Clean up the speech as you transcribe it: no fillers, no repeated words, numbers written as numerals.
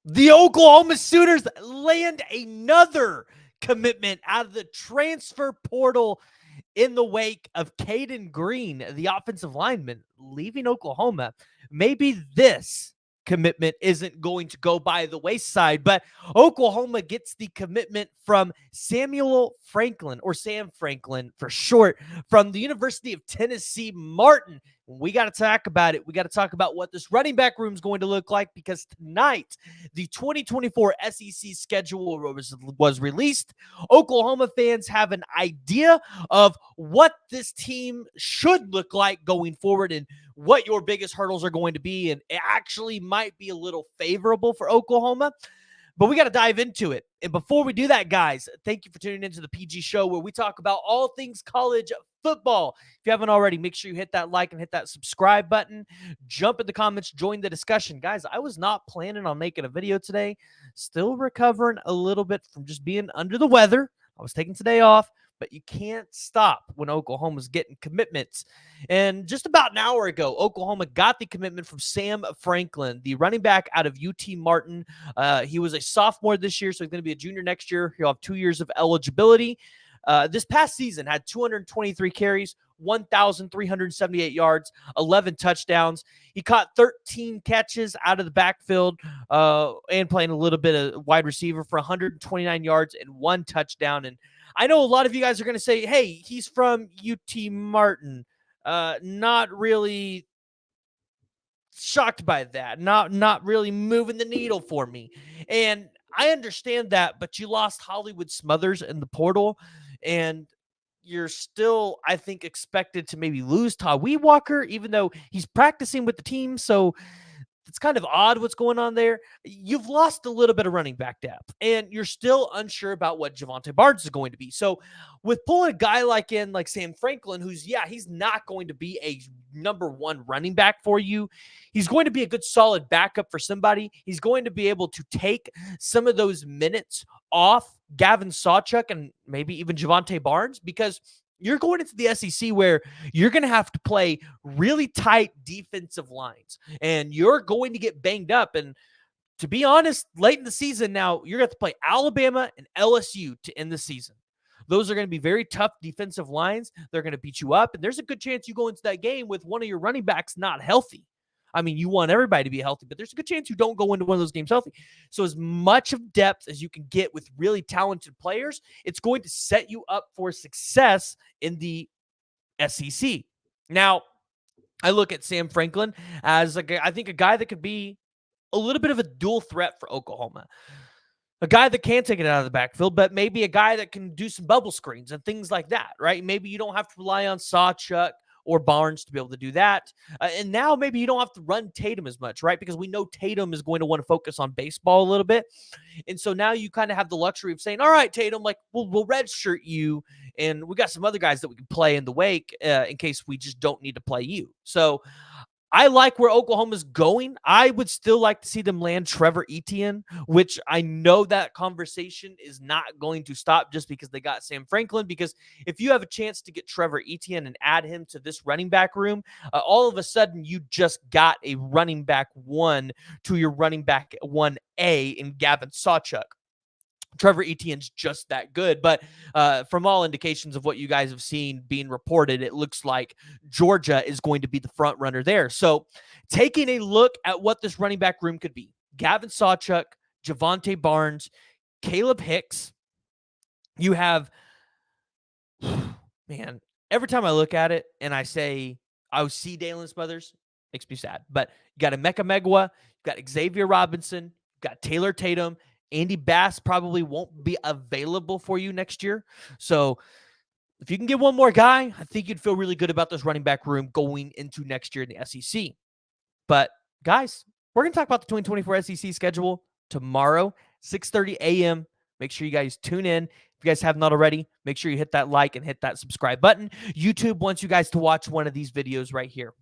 The Oklahoma Sooners land another commitment out of the transfer portal in the wake of Caden Green, the offensive lineman, leaving Oklahoma. Maybe this commitment isn't going to go by the wayside, but Oklahoma gets the commitment from Samuel Franklin, or Sam Franklin for short, from the University of Tennessee Martin. We got to talk about it. We got to talk about what this running back room is going to look like, because tonight the 2024 SEC schedule was released. Oklahoma fans have an idea of what this team should look like going forward and what your biggest hurdles are going to be. And it actually might be a little favorable for Oklahoma, but we got to dive into it. And before we do that, guys, thank you for tuning into the PG Show, where we talk about all things college football. If you haven't already, make sure you hit that like and hit that subscribe button. Jump in the comments, join the discussion. Guys, I was not planning on making a video today. Still recovering a little bit from just being under the weather. I was taking today off, but you can't stop when Oklahoma's getting commitments. And just about an hour ago, Oklahoma got the commitment from Sam Franklin, the running back out of UT Martin. He was a sophomore this year, so he's going to be a junior next year. He'll have 2 years of eligibility. This past season had 223 carries, 1,378 yards, 11 touchdowns. He caught 13 catches out of the backfield and playing a little bit of wide receiver for 129 yards and 1 touchdown. And I know a lot of you guys are going to say, hey, he's from UT Martin. Not really shocked by that. Not really moving the needle for me. And I understand that, but you lost Hollywood Smothers in the portal, and you're still, I think, expected to maybe lose Tawee Walker, even though he's practicing with the team. So it's kind of odd what's going on there. You've lost a little bit of running back depth, and you're still unsure about what Javonte Barnes is going to be. So with pulling a guy like Sam Franklin, who's, he's not going to be a number one running back for you. He's going to be a good, solid backup for somebody. He's going to be able to take some of those minutes off Gavin Sawchuk and maybe even Javonte Barnes, because you're going into the SEC where you're going to have to play really tight defensive lines, and you're going to get banged up. And to be honest, late in the season now, you're going to have to play Alabama and LSU to end the season. Those are going to be very tough defensive lines. They're going to beat you up, and there's a good chance you go into that game with one of your running backs not healthy. I mean, you want everybody to be healthy, but there's a good chance you don't go into one of those games healthy. So as much of depth as you can get with really talented players, it's going to set you up for success in the SEC. Now, I look at Sam Franklin as a guy that could be a little bit of a dual threat for Oklahoma. A guy that can take it out of the backfield, but maybe a guy that can do some bubble screens and things like that, right? Maybe you don't have to rely on Sawchuk or Barnes to be able to do that. And now maybe you don't have to run Tatum as much, right? Because we know Tatum is going to want to focus on baseball a little bit. And so now you kind of have the luxury of saying, all right, Tatum, like we'll redshirt you, and we got some other guys that we can play in the wake in case we just don't need to play you. So I like where Oklahoma's going. I would still like to see them land Trevor Etienne, which I know that conversation is not going to stop just because they got Sam Franklin. Because if you have a chance to get Trevor Etienne and add him to this running back room, all of a sudden you just got a running back 1 to your running back 1A in Gavin Sawchuk. Trevor Etienne's just that good. But from all indications of what you guys have seen being reported, it looks like Georgia is going to be the front runner there. So taking a look at what this running back room could be: Gavin Sawchuk, Javonte Barnes, Caleb Hicks. You have, man, every time I look at it and I say, I see Dalen Smothers, makes me sad. But you got Emeka Megwa, you got Xavier Robinson, you got Taylor Tatum. Andy Bass probably won't be available for you next year. So if you can get one more guy, I think you'd feel really good about this running back room going into next year in the SEC. But guys, we're going to talk about the 2024 SEC schedule tomorrow, 6:30 a.m. Make sure you guys tune in. If you guys haven't already, make sure you hit that like and hit that subscribe button. YouTube wants you guys to watch one of these videos right here.